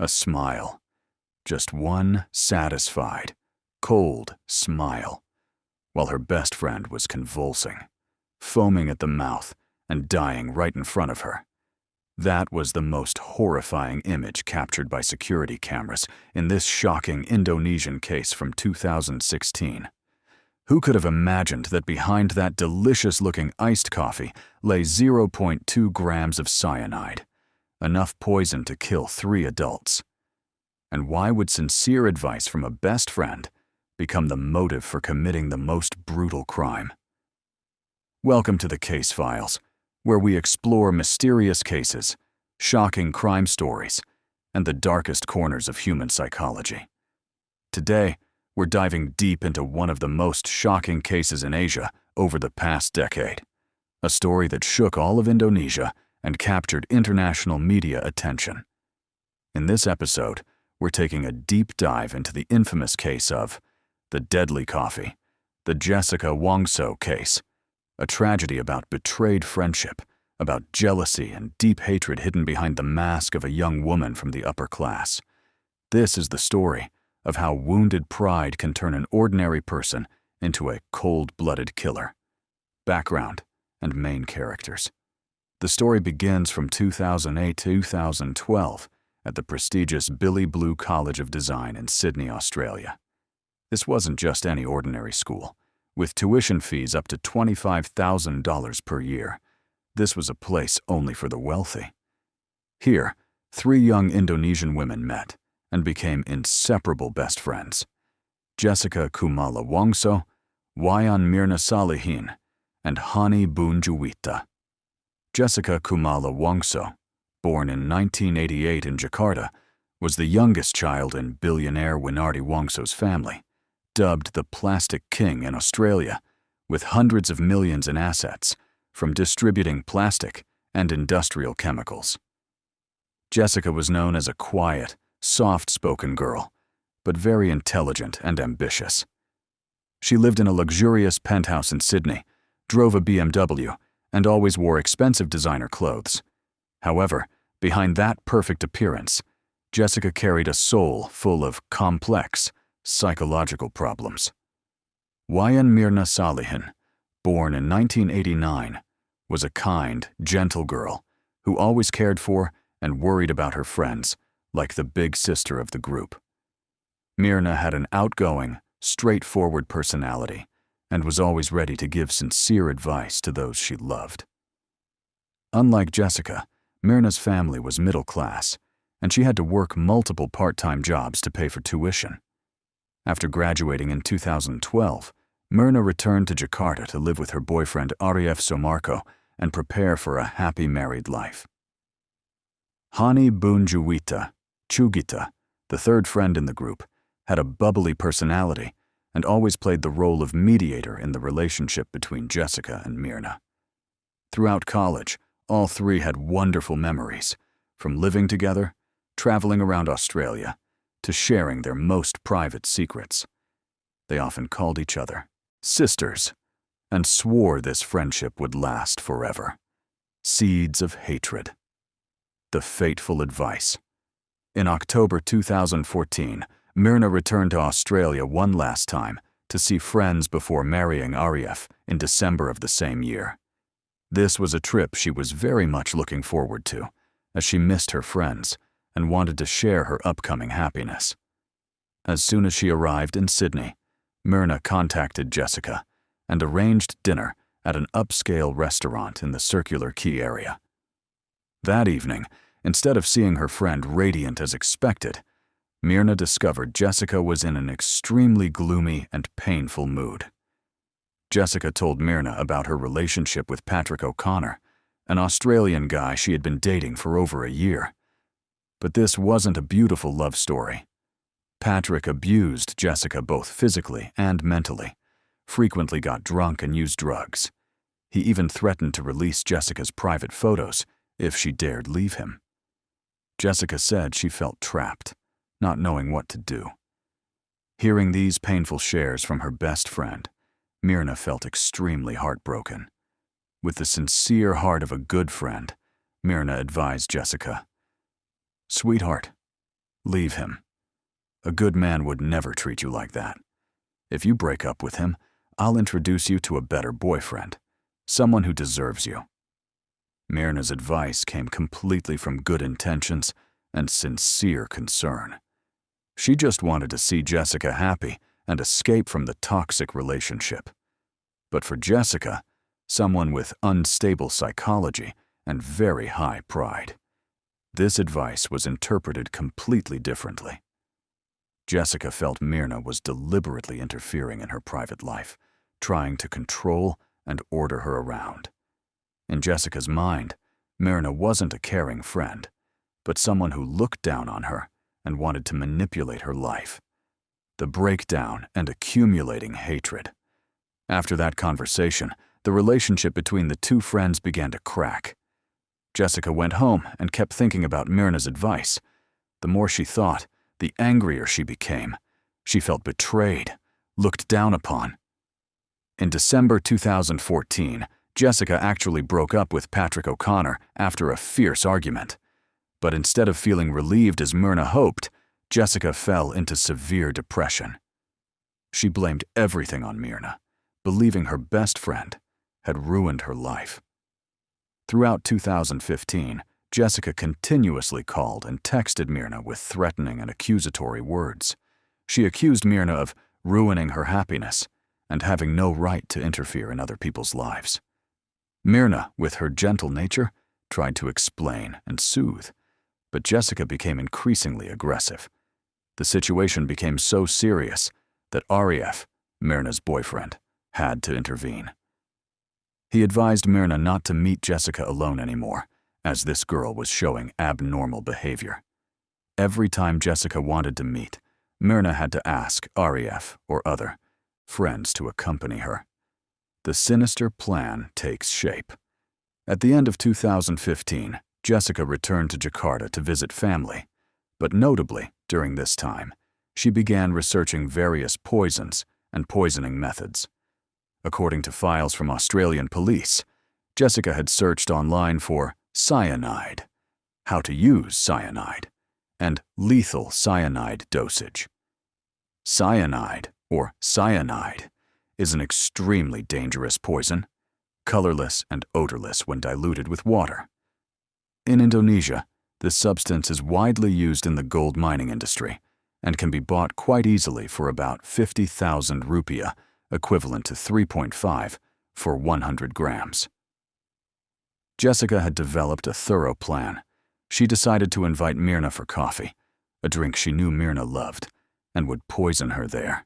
A smile. Just one satisfied, cold smile, while her best friend was convulsing, foaming at the mouth and dying right in front of her. That was the most horrifying image captured by security cameras in this shocking Indonesian case from 2016. Who could have imagined that behind that delicious-looking iced coffee lay 0.2 grams of cyanide, enough poison to kill 3 adults? And why would sincere advice from a best friend become the motive for committing the most brutal crime? Welcome to the Case Files, where we explore mysterious cases, shocking crime stories, and the darkest corners of human psychology. Today, we're diving deep into one of the most shocking cases in Asia over the past decade, a story that shook all of Indonesia and captured international media attention. In this episode, we're taking a deep dive into the infamous case of the deadly coffee, the Jessica Wongso case, a tragedy about betrayed friendship, about jealousy and deep hatred hidden behind the mask of a young woman from the upper class. This is the story of how wounded pride can turn an ordinary person into a cold-blooded killer. Background and main characters. The story begins from 2008-2012 at the prestigious Billy Blue College of Design in Sydney, Australia. This wasn't just any ordinary school, with tuition fees up to $25,000 per year. This was a place only for the wealthy. Here, 3 young Indonesian women met and became inseparable best friends: Jessica Wongso, Wayan Mirna Salihin, and Hani Bun Juwita. Jessica Wongso, born in 1988 in Jakarta, was the youngest child in billionaire Winardi Wongso's family, dubbed the Plastic King in Australia, with hundreds of millions in assets from distributing plastic and industrial chemicals. Jessica was known as a quiet, soft-spoken girl, but very intelligent and ambitious. She lived in a luxurious penthouse in Sydney, drove a BMW, and always wore expensive designer clothes. However, behind that perfect appearance, Jessica carried a soul full of complex, psychological problems. Wayan Mirna Salihin, born in 1989, was a kind, gentle girl who always cared for and worried about her friends, like the big sister of the group. Mirna had an outgoing, straightforward personality and was always ready to give sincere advice to those she loved. Unlike Jessica, Mirna's family was middle class, and she had to work multiple part-time jobs to pay for tuition. After graduating in 2012, Mirna returned to Jakarta to live with her boyfriend Arief Somarko and prepare for a happy married life. Hani Bun Juwita, Chugita, the third friend in the group, had a bubbly personality and always played the role of mediator in the relationship between Jessica and Mirna. Throughout college, all 3 had wonderful memories, from living together, traveling around Australia, to sharing their most private secrets. They often called each other sisters and swore this friendship would last forever. Seeds of hatred. The fateful advice. In October 2014, Mirna returned to Australia one last time to see friends before marrying Arief in December of the same year. This was a trip she was very much looking forward to, as she missed her friends and wanted to share her upcoming happiness. As soon as she arrived in Sydney, Mirna contacted Jessica and arranged dinner at an upscale restaurant in the Circular Quay area. That evening, instead of seeing her friend radiant as expected, Mirna discovered Jessica was in an extremely gloomy and painful mood. Jessica told Mirna about her relationship with Patrick O'Connor, an Australian guy she had been dating for over a year. But this wasn't a beautiful love story. Patrick abused Jessica both physically and mentally, frequently got drunk and used drugs. He even threatened to release Jessica's private photos if she dared leave him. Jessica said she felt trapped, not knowing what to do. Hearing these painful shares from her best friend, Mirna felt extremely heartbroken. With the sincere heart of a good friend, Mirna advised Jessica, "Sweetheart, Leave him. A good man would never treat you like that. If you break up with him, I'll introduce you to a better boyfriend, someone who deserves you. Mirna's advice came completely from good intentions and sincere concern. She just wanted to see Jessica happy and escape from the toxic relationship. But for Jessica, someone with unstable psychology and very high pride, this advice was interpreted completely differently. Jessica felt Mirna was deliberately interfering in her private life, trying to control and order her around. In Jessica's mind, Mirna wasn't a caring friend, but someone who looked down on her and wanted to manipulate her life. The breakdown and accumulating hatred. After that conversation, the relationship between the two friends began to crack. Jessica went home and kept thinking about Mirna's advice. The more she thought, the angrier she became. She felt betrayed, looked down upon. In December 2014, Jessica actually broke up with Patrick O'Connor after a fierce argument. But instead of feeling relieved as Mirna hoped, Jessica fell into severe depression. She blamed everything on Mirna, believing her best friend had ruined her life. Throughout 2015, Jessica continuously called and texted Mirna with threatening and accusatory words. She accused Mirna of ruining her happiness and having no right to interfere in other people's lives. Mirna, with her gentle nature, tried to explain and soothe, but Jessica became increasingly aggressive. The situation became so serious that Arif, Mirna's boyfriend, had to intervene. He advised Mirna not to meet Jessica alone anymore, as this girl was showing abnormal behavior. Every time Jessica wanted to meet, Mirna had to ask Arif or other friends to accompany her. The sinister plan takes shape. At the end of 2015, Jessica returned to Jakarta to visit family, but notably, during this time, she began researching various poisons and poisoning methods. According to files from Australian police, Jessica had searched online for cyanide, how to use cyanide, and lethal cyanide dosage. Cyanide, or cyanide, is an extremely dangerous poison, colorless and odorless when diluted with water. In Indonesia, this substance is widely used in the gold mining industry and can be bought quite easily for about 50,000 rupiah, equivalent to 3.5, for 100 grams. Jessica had developed a thorough plan. She decided to invite Mirna for coffee, a drink she knew Mirna loved, and would poison her there.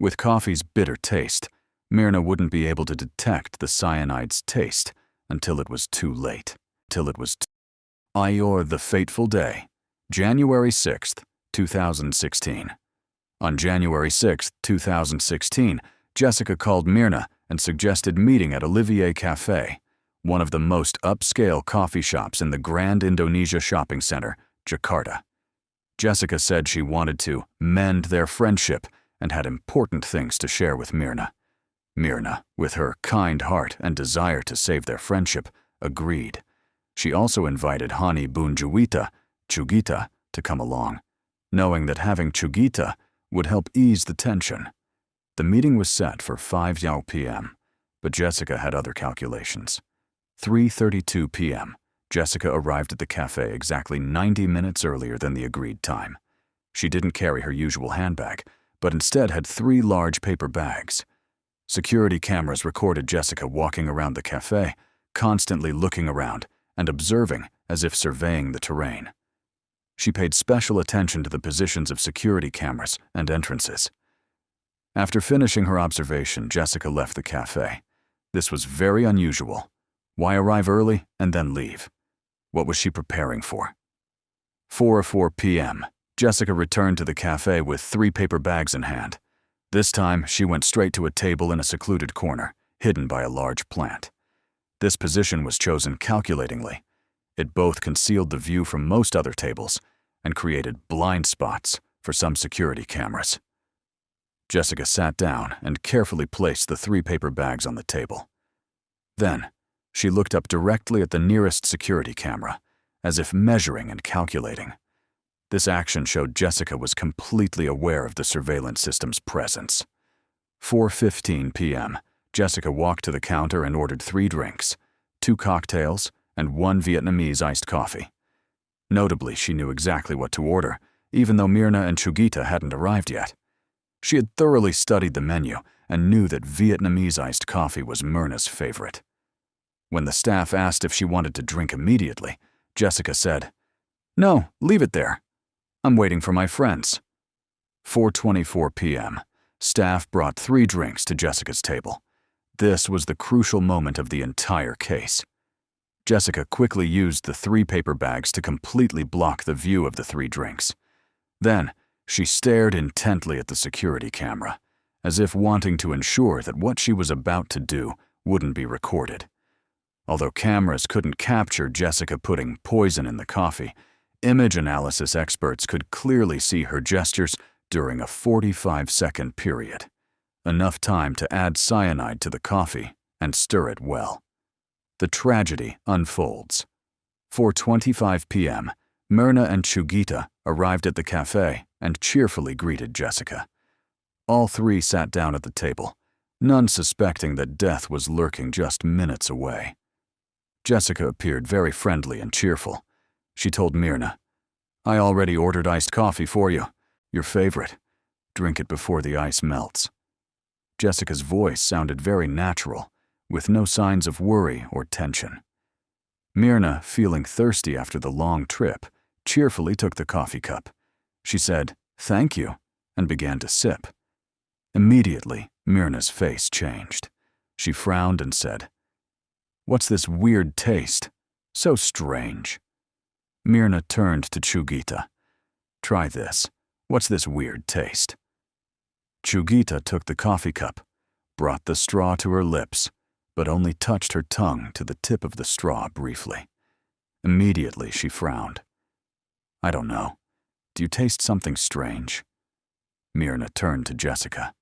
With coffee's bitter taste, Mirna wouldn't be able to detect the cyanide's taste until it was too late. The fateful day, January 6, 2016. On January 6, 2016, Jessica called Mirna and suggested meeting at Olivier Cafe, one of the most upscale coffee shops in the Grand Indonesia Shopping Center, Jakarta. Jessica said she wanted to mend their friendship and had important things to share with Mirna. Mirna, with her kind heart and desire to save their friendship, agreed. She also invited Hani Bun Chugita, to come along, knowing that having Chugita would help ease the tension. The meeting was set for 5 p.m., but Jessica had other calculations. 3:32 p.m., Jessica arrived at the cafe exactly 90 minutes earlier than the agreed time. She didn't carry her usual handbag, but instead had 3 large paper bags. Security cameras recorded Jessica walking around the cafe, constantly looking around and observing as if surveying the terrain. She paid special attention to the positions of security cameras and entrances. After finishing her observation, Jessica left the cafe. This was very unusual. Why arrive early and then leave? What was she preparing for? 4:04 p.m., Jessica returned to the cafe with 3 paper bags in hand. This time, she went straight to a table in a secluded corner, hidden by a large plant. This position was chosen calculatingly. It both concealed the view from most other tables and created blind spots for some security cameras. Jessica sat down and carefully placed the 3 paper bags on the table. Then, she looked up directly at the nearest security camera, as if measuring and calculating. This action showed Jessica was completely aware of the surveillance system's presence. 4:15 p.m., Jessica walked to the counter and ordered 3 drinks, 2 cocktails, and 1 Vietnamese iced coffee. Notably, she knew exactly what to order, even though Mirna and Chugita hadn't arrived yet. She had thoroughly studied the menu and knew that Vietnamese iced coffee was Mirna's favorite. When the staff asked if she wanted to drink immediately, Jessica said, "No, leave it there. I'm waiting for my friends." 4:24 p.m., staff brought 3 drinks to Jessica's table. This was the crucial moment of the entire case. Jessica quickly used the 3 paper bags to completely block the view of the 3 drinks. Then, she stared intently at the security camera, as if wanting to ensure that what she was about to do wouldn't be recorded. Although cameras couldn't capture Jessica putting poison in the coffee, image analysis experts could clearly see her gestures during a 45-second period, enough time to add cyanide to the coffee and stir it well. The tragedy unfolds. 4:25 p.m., Mirna and Chugita arrived at the cafe and cheerfully greeted Jessica. All 3 sat down at the table, none suspecting that death was lurking just minutes away. Jessica appeared very friendly and cheerful. She told Mirna, "I already ordered iced coffee for you. Your favorite. Drink it before the ice melts." Jessica's voice sounded very natural, with no signs of worry or tension. Mirna, feeling thirsty after the long trip, cheerfully took the coffee cup. She said, "Thank you," and began to sip. Immediately, Mirna's face changed. She frowned and said, "What's this weird taste? So strange." Mirna turned to Chugita. "Try this. What's this weird taste?" Chugita took the coffee cup, brought the straw to her lips, but only touched her tongue to the tip of the straw briefly. Immediately, she frowned. "I don't know. Do you taste something strange?" Mirna turned to Jessica.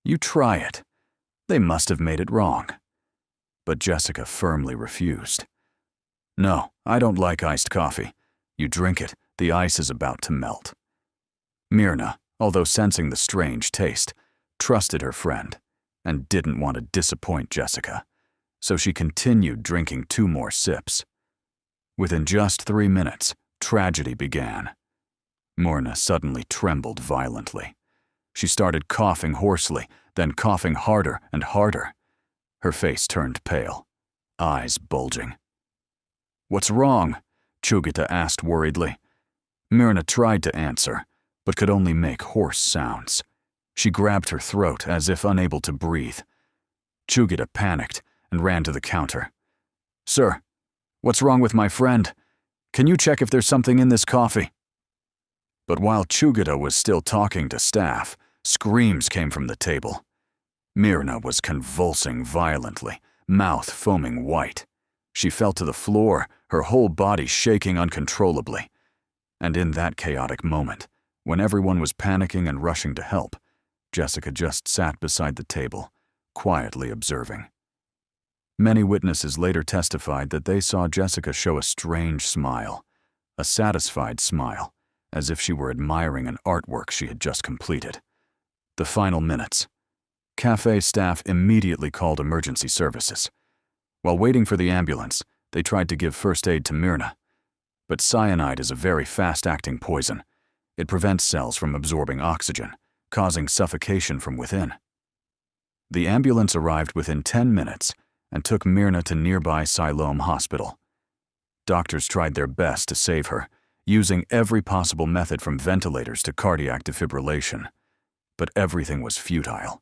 "You try it. They must have made it wrong." But Jessica firmly refused. "No, I don't like iced coffee. You drink it, the ice is about to melt." Mirna, although sensing the strange taste, trusted her friend and didn't want to disappoint Jessica, so she continued drinking 2 more sips. Within just 3 minutes, tragedy began. Mirna suddenly trembled violently. She started coughing hoarsely, then coughing harder and harder. Her face turned pale, eyes bulging. "What's wrong?" Chugita asked worriedly. Mirna tried to answer, but could only make hoarse sounds. She grabbed her throat as if unable to breathe. Chugita panicked and ran to the counter. "Sir, what's wrong with my friend? Can you check if there's something in this coffee?" But while Chugita was still talking to staff, screams came from the table. Mirna was convulsing violently, mouth foaming white. She fell to the floor, her whole body shaking uncontrollably. And in that chaotic moment, when everyone was panicking and rushing to help, Jessica just sat beside the table, quietly observing. Many witnesses later testified that they saw Jessica show a strange smile, a satisfied smile, as if she were admiring an artwork she had just completed. The final minutes. Cafe staff immediately called emergency services. While waiting for the ambulance, they tried to give first aid to Mirna. But cyanide is a very fast-acting poison. It prevents cells from absorbing oxygen, causing suffocation from within. The ambulance arrived within 10 minutes and took Mirna to nearby Siloam Hospital. Doctors tried their best to save her, using every possible method from ventilators to cardiac defibrillation. But everything was futile.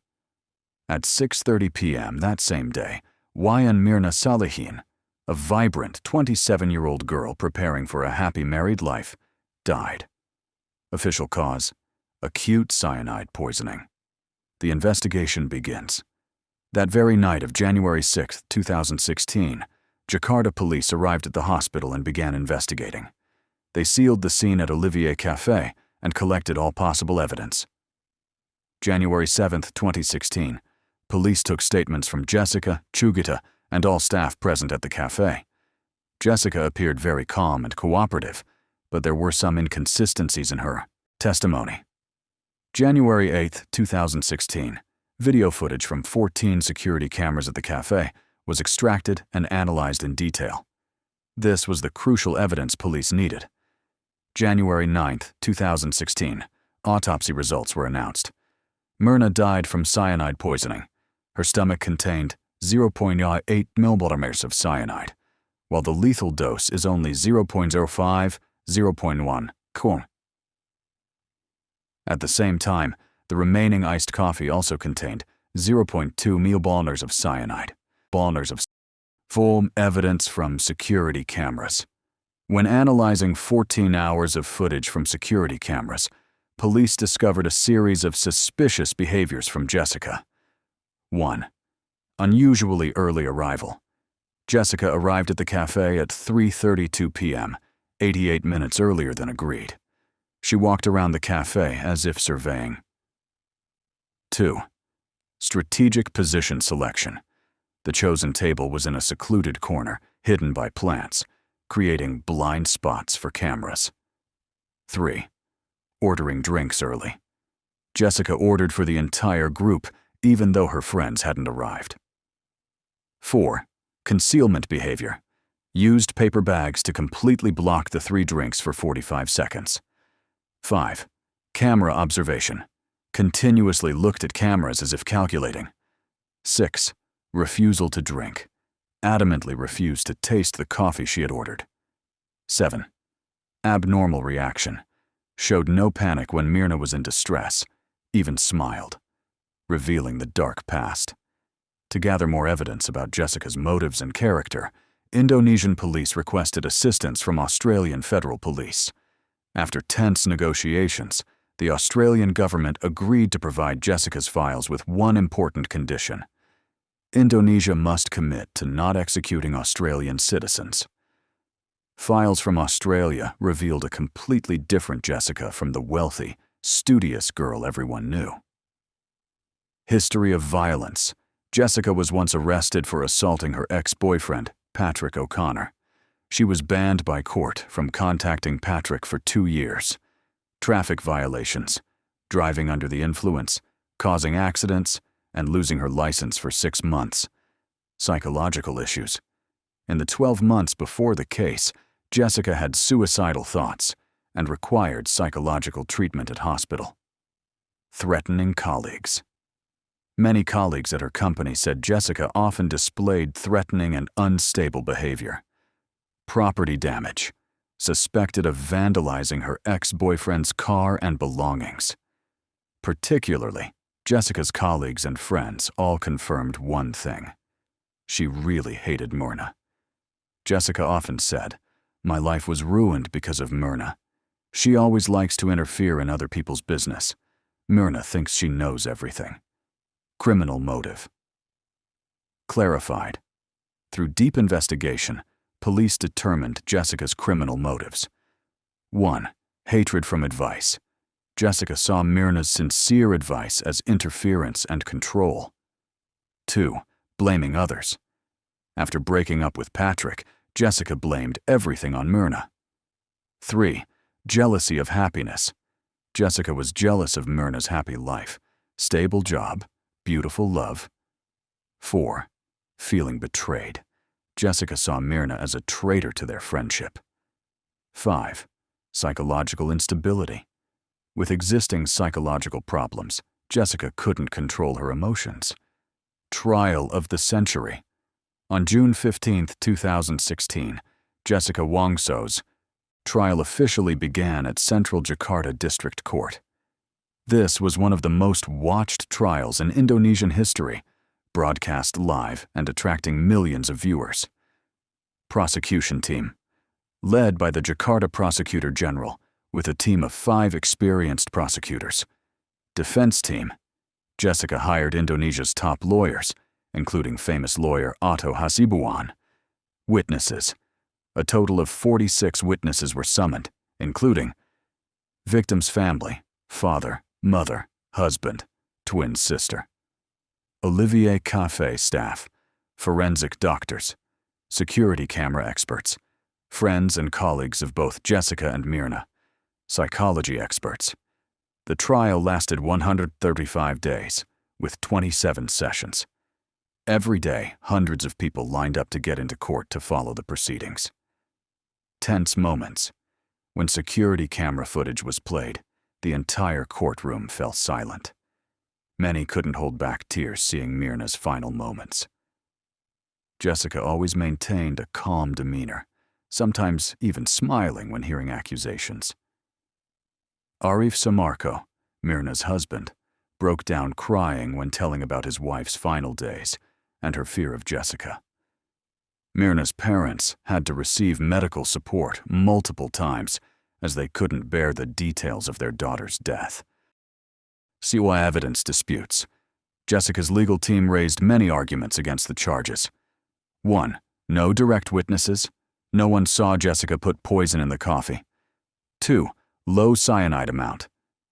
At 6:30 p.m. that same day, Wayan Mirna Salihin, a vibrant 27-year-old girl preparing for a happy married life, died. Official cause: acute cyanide poisoning. The investigation begins. That very night of January 6, 2016, Jakarta police arrived at the hospital and began investigating. They sealed the scene at Olivier Cafe and collected all possible evidence. January 7, 2016, police took statements from Jessica, Chugita, and all staff present at the cafe. Jessica appeared very calm and cooperative, but there were some inconsistencies in her testimony. January 8, 2016, video footage from 14 security cameras at the cafe was extracted and analyzed in detail. This was the crucial evidence police needed. January 9, 2016, autopsy results were announced. Mirna died from cyanide poisoning. Her stomach contained 0.8 milliliters of cyanide, while the lethal dose is only 0.05, 0.1 corn. At the same time, the remaining iced coffee also contained 0.2 milliliters of cyanide. Full evidence from security cameras. When analyzing 14 hours of footage from security cameras, police discovered a series of suspicious behaviors from Jessica. 1. Unusually early arrival. Jessica arrived at the cafe at 3:32 p.m., 88 minutes earlier than agreed. She walked around the cafe as if surveying. 2. Strategic position selection. The chosen table was in a secluded corner, hidden by plants, creating blind spots for cameras. 3. Ordering drinks early. Jessica ordered for the entire group, even though her friends hadn't arrived. 4. Concealment behavior. Used paper bags to completely block the 3 drinks for 45 seconds. 5. Camera observation. Continuously looked at cameras as if calculating. 6. Refusal to drink. Adamantly refused to taste the coffee she had ordered. 7. Abnormal reaction. Showed no panic when Mirna was in distress, even smiled, revealing the dark past. To gather more evidence about Jessica's motives and character, Indonesian police requested assistance from Australian federal police. After tense negotiations, the Australian government agreed to provide Jessica's files with one important condition. Indonesia must commit to not executing Australian citizens. Files from Australia revealed a completely different Jessica from the wealthy, studious girl everyone knew. History of violence. Jessica was once arrested for assaulting her ex-boyfriend, Patrick O'Connor. She was banned by court from contacting Patrick for 2 years. Traffic violations, driving under the influence, causing accidents, and losing her license for 6 months. Psychological issues. In the 12 months before the case, Jessica had suicidal thoughts and required psychological treatment at hospital. Threatening colleagues. Many colleagues at her company said Jessica often displayed threatening and unstable behavior. Property damage. Suspected of vandalizing her ex-boyfriend's car and belongings. Particularly, Jessica's colleagues and friends all confirmed one thing. She really hated Mirna. Jessica often said, "My life was ruined because of Mirna. She always likes to interfere in other people's business. Mirna thinks she knows everything." Criminal motive. Clarified. Through deep investigation, police determined Jessica's criminal motives. 1. Hatred from advice. Jessica saw Mirna's sincere advice as interference and control. 2. Blaming others. After breaking up with Patrick, Jessica blamed everything on Mirna. 3. Jealousy of happiness. Jessica was jealous of Mirna's happy life, stable job, beautiful love. 4. Feeling betrayed. Jessica saw Mirna as a traitor to their friendship. 5. Psychological instability. With existing psychological problems, Jessica couldn't control her emotions. Trial of the century. On June 15, 2016, Jessica Wongso's trial officially began at Central Jakarta District Court. This was one of the most watched trials in Indonesian history, broadcast live and attracting millions of viewers. Prosecution team. Led by the Jakarta Prosecutor General, with a team of 5 experienced prosecutors. Defense team. Jessica hired Indonesia's top lawyers, including famous lawyer Otto Hasibuan. Witnesses. A total of 46 witnesses were summoned, including victim's family, father, mother, husband, twin sister. Olivier Cafe staff, forensic doctors, security camera experts, friends and colleagues of both Jessica and Mirna, psychology experts. The trial lasted 135 days, with 27 sessions. Every day, hundreds of people lined up to get into court to follow the proceedings. Tense moments. When security camera footage was played, the entire courtroom fell silent. Many couldn't hold back tears seeing Mirna's final moments. Jessica always maintained a calm demeanor, sometimes even smiling when hearing accusations. Arif Samarko, Mirna's husband, broke down crying when telling about his wife's final days and her fear of Jessica. Mirna's parents had to receive medical support multiple times as they couldn't bear the details of their daughter's death. CCTV evidence disputes. Jessica's legal team raised many arguments against the charges. 1. No direct witnesses. No one saw Jessica put poison in the coffee. 2. Low cyanide amount.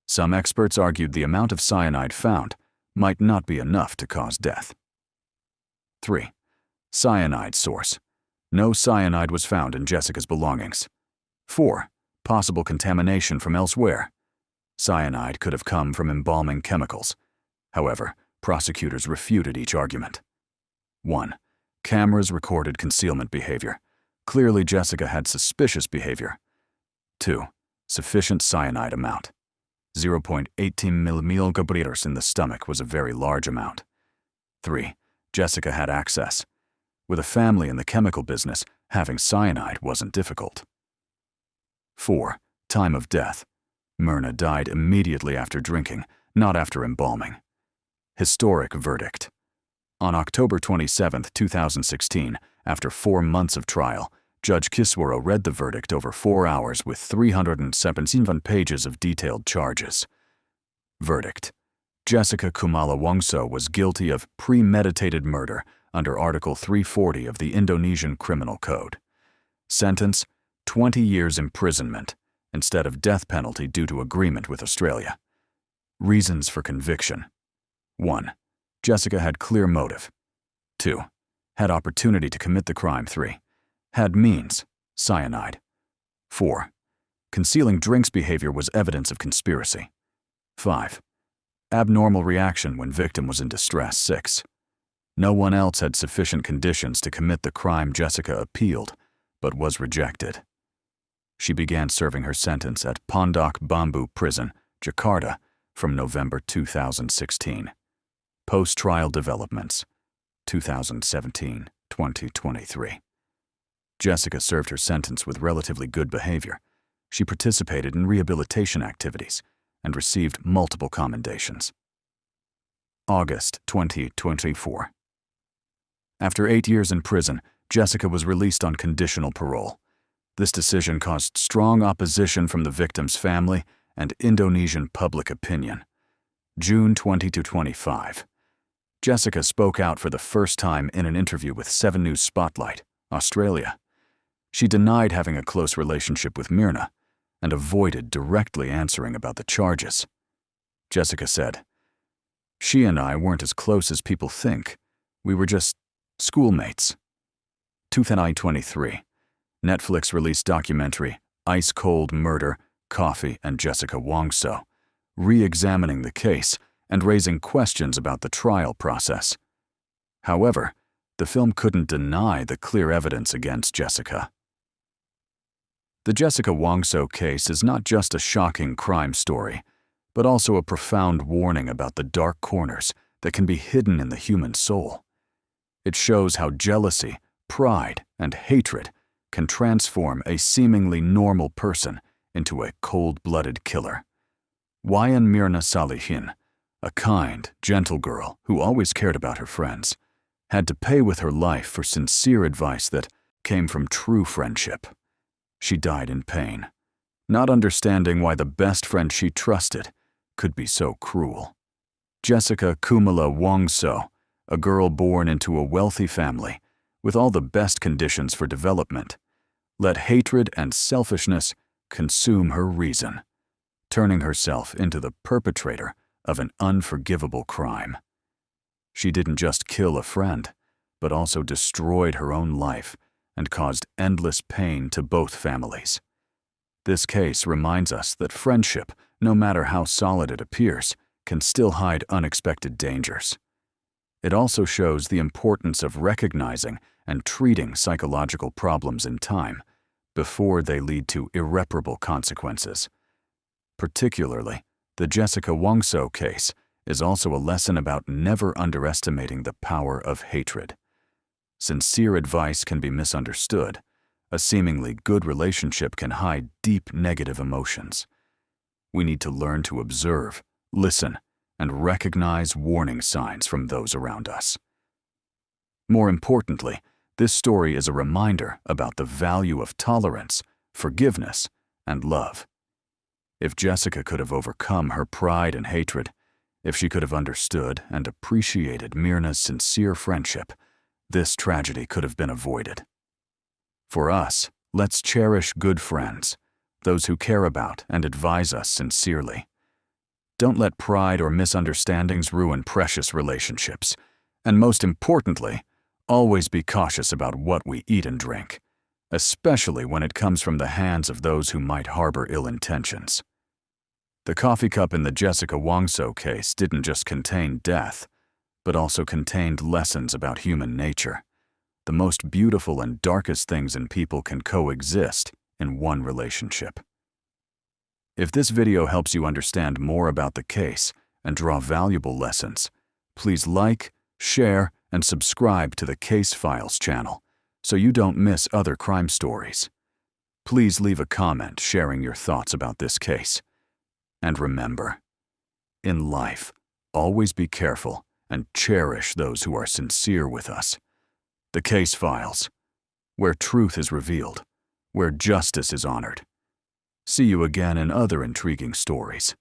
Some experts argued the amount of cyanide found might not be enough to cause death. 3. Cyanide source. No cyanide was found in Jessica's belongings. 4. Possible contamination from elsewhere. Cyanide could have come from embalming chemicals. However, prosecutors refuted each argument. 1. Cameras recorded concealment behavior. Clearly, Jessica had suspicious behavior. 2. Sufficient cyanide amount. 0.18 milliliters in the stomach was a very large amount. 3. Jessica had access. With a family in the chemical business, having cyanide wasn't difficult. 4. Time of death. Mirna died immediately after drinking, not after embalming. Historic verdict. On October 27, 2016, after 4 months of trial, Judge Kiswaro read the verdict over 4 hours with 317 pages of detailed charges. Verdict. Jessica Wongso was guilty of premeditated murder under Article 340 of the Indonesian Criminal Code. Sentence: 20 years imprisonment, instead of death penalty due to agreement with Australia. Reasons for conviction. 1. Jessica had clear motive. 2. Had opportunity to commit the crime. 3. Had means, cyanide. 4. Concealing drinks behavior was evidence of conspiracy. 5. Abnormal reaction when victim was in distress. 6. No one else had sufficient conditions to commit the crime. Jessica appealed, but was rejected. She began serving her sentence at Pondok Bambu Prison, Jakarta, from November 2016. Post-trial developments, 2017-2023. Jessica served her sentence with relatively good behavior. She participated in rehabilitation activities and received multiple commendations. August 2024. After 8 years in prison, Jessica was released on conditional parole. This decision caused strong opposition from the victim's family and Indonesian public opinion. June 2025. Jessica spoke out for the first time in an interview with 7 News Spotlight, Australia. She denied having a close relationship with Mirna and avoided directly answering about the charges. Jessica said, "She and I weren't as close as people think. We were just schoolmates." 2023. Netflix released documentary Ice Cold Murder, Coffee and Jessica Wongso, re-examining the case and raising questions about the trial process. However, the film couldn't deny the clear evidence against Jessica. The Jessica Wongso case is not just a shocking crime story, but also a profound warning about the dark corners that can be hidden in the human soul. It shows how jealousy, pride, and hatred can transform a seemingly normal person into a cold-blooded killer. Wayan Mirna Salihin, a kind, gentle girl who always cared about her friends, had to pay with her life for sincere advice that came from true friendship. She died in pain, not understanding why the best friend she trusted could be so cruel. Jessica Wongso, a girl born into a wealthy family with all the best conditions for development, let hatred and selfishness consume her reason, turning herself into the perpetrator of an unforgivable crime. She didn't just kill a friend, but also destroyed her own life and caused endless pain to both families. This case reminds us that friendship, no matter how solid it appears, can still hide unexpected dangers. It also shows the importance of recognizing and treating psychological problems in time before they lead to irreparable consequences. Particularly, the Jessica Wongso case is also a lesson about never underestimating the power of hatred. Sincere advice can be misunderstood. A seemingly good relationship can hide deep negative emotions. We need to learn to observe, listen, and recognize warning signs from those around us. More importantly, this story is a reminder about the value of tolerance, forgiveness, and love. If Jessica could have overcome her pride and hatred, if she could have understood and appreciated Mirna's sincere friendship, this tragedy could have been avoided. For us, let's cherish good friends, those who care about and advise us sincerely. Don't let pride or misunderstandings ruin precious relationships. And most importantly, always be cautious about what we eat and drink, especially when it comes from the hands of those who might harbor ill intentions. The coffee cup in the Jessica Wongso case didn't just contain death, but also contained lessons about human nature. The most beautiful and darkest things in people can coexist in one relationship. If this video helps you understand more about the case and draw valuable lessons, please like, share, and subscribe to the Case Files channel so you don't miss other crime stories. Please leave a comment sharing your thoughts about this case. And remember, in life, always be careful and cherish those who are sincere with us. The Case Files, where truth is revealed, where justice is honored. See you again in other intriguing stories.